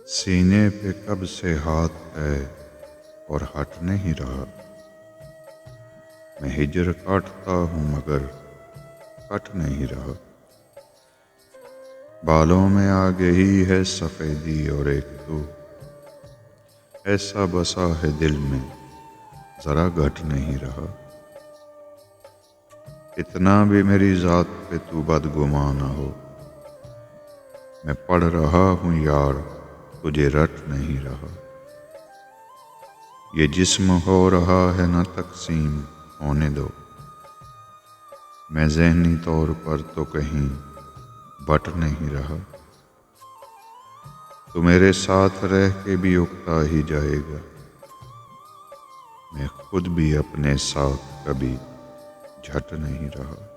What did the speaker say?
سینے پہ کب سے ہاتھ ہے اور ہٹ نہیں رہا، میں ہجر کاٹتا ہوں مگر کٹ نہیں رہا۔ بالوں میں آ گئی ہے سفیدی اور ایک تو ایسا بسا ہے دل میں ذرا گھٹ نہیں رہا۔ اتنا بھی میری ذات پہ تو بدگمان نہ ہو، میں پڑھ رہا ہوں یار تجھے رٹ نہیں رہا۔ یہ جسم ہو رہا ہے نہ تقسیم ہونے دو، میں ذہنی طور پر تو کہیں بٹ نہیں رہا۔ تو میرے ساتھ رہ کے بھی اکتا ہی جائے گا، میں خود بھی اپنے ساتھ کبھی جھٹ نہیں رہا۔